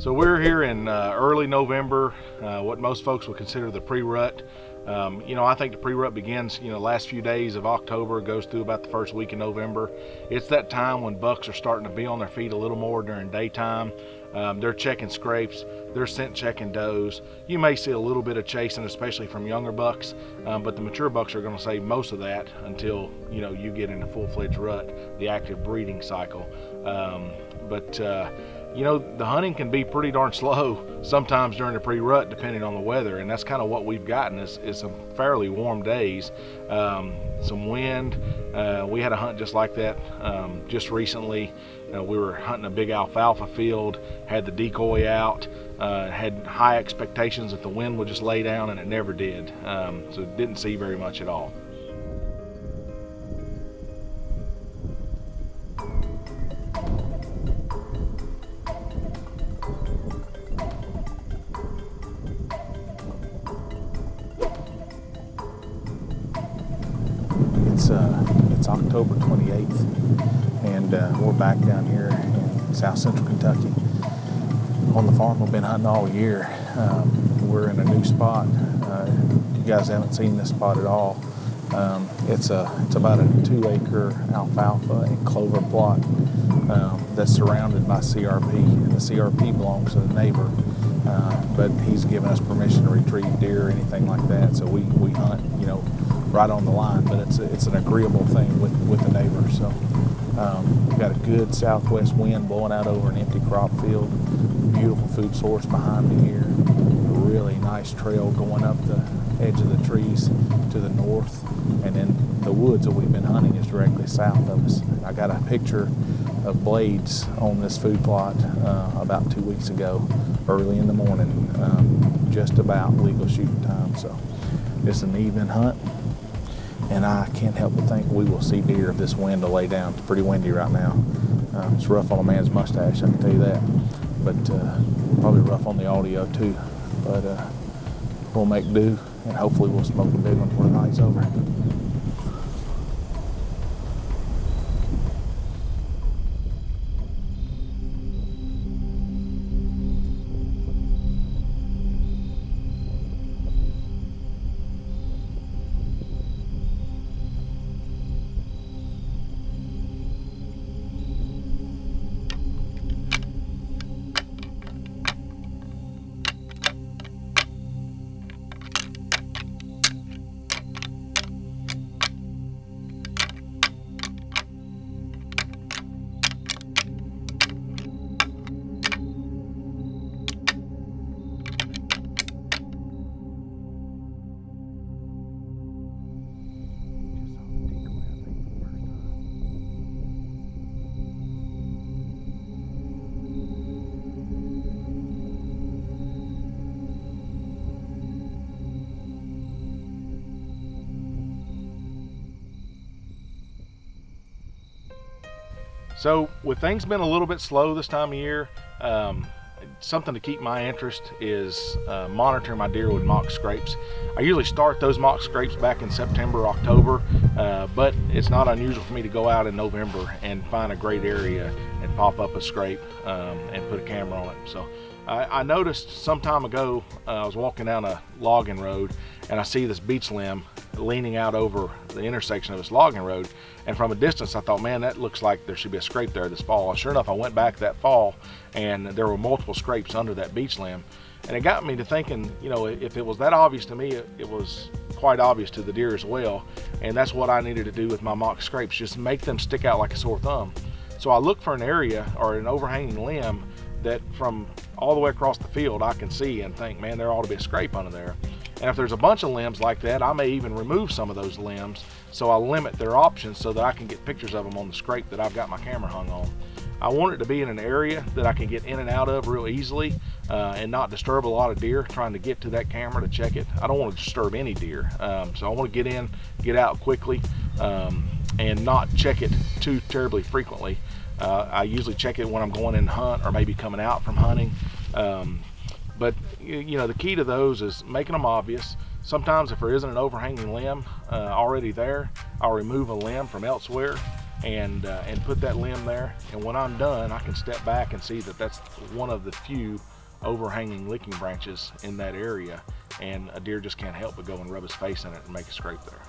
So we're here in early November, what most folks would consider the pre-rut. I think the pre-rut begins, last few days of October, goes through about the first week in November. It's that time when bucks are starting to be on their feet a little more during daytime. They're checking scrapes, they're scent checking does. You may see a little bit of chasing, especially from younger bucks, but the mature bucks are going to save most of that until you get into full-fledged rut, the active breeding cycle. The hunting can be pretty darn slow sometimes during the pre-rut, depending on the weather, and that's kind of what we've gotten is some fairly warm days, some wind. We had a hunt just like that just recently. We were hunting a big alfalfa field, had the decoy out, had high expectations that the wind would just lay down, and it never did. So didn't see very much at all. It's October 28th, and we're back down here in South Central Kentucky on the farm we've been hunting all year. We're in a new spot. You guys haven't seen this spot at all. It's about a 2-acre alfalfa and clover plot that's surrounded by CRP, and the CRP belongs to the neighbor, but he's given us permission to retrieve deer or anything like that, so we hunt, right on the line, but it's an agreeable thing with the neighbor. So we've got a good southwest wind blowing out over an empty crop field, beautiful food source behind me here, a really nice trail going up the edge of the trees to the north, and then the woods that we've been hunting is directly south of us. I got a picture of blades on this food plot about 2 weeks ago, early in the morning, just about legal shooting time. So it's an evening hunt, and I can't help but think we will see deer if this wind will lay down. It's pretty windy right now. It's rough on a man's mustache, I can tell you that, but probably rough on the audio too. But we'll make do, and hopefully we'll smoke a big one before the night's over. So with things been a little bit slow this time of year, something to keep my interest is monitoring my deer with mock scrapes. I usually start those mock scrapes back in September, October, but it's not unusual for me to go out in November and find a great area and pop up a scrape and put a camera on it. So I noticed some time ago, I was walking down a logging road, and I see this beech limb leaning out over the intersection of this logging road, and from a distance I thought, man, that looks like there should be a scrape there this fall. Sure enough, I went back that fall, and there were multiple scrapes under that beech limb, and it got me to thinking, if it was that obvious to me, it was quite obvious to the deer as well, and that's what I needed to do with my mock scrapes, just make them stick out like a sore thumb. So I look for an area or an overhanging limb that from all the way across the field I can see and think, man, there ought to be a scrape under there. And if there's a bunch of limbs like that, I may even remove some of those limbs, so I'll limit their options so that I can get pictures of them on the scrape that I've got my camera hung on. I want it to be in an area that I can get in and out of real easily and not disturb a lot of deer trying to get to that camera to check it. I don't want to disturb any deer, so I want to get in, get out quickly, and not check it too terribly frequently. I usually check it when I'm going in to hunt or maybe coming out from hunting. But the key to those is making them obvious. Sometimes if there isn't an overhanging limb already there, I'll remove a limb from elsewhere and put that limb there. And when I'm done, I can step back and see that that's one of the few overhanging licking branches in that area, and a deer just can't help but go and rub his face in it and make a scrape there.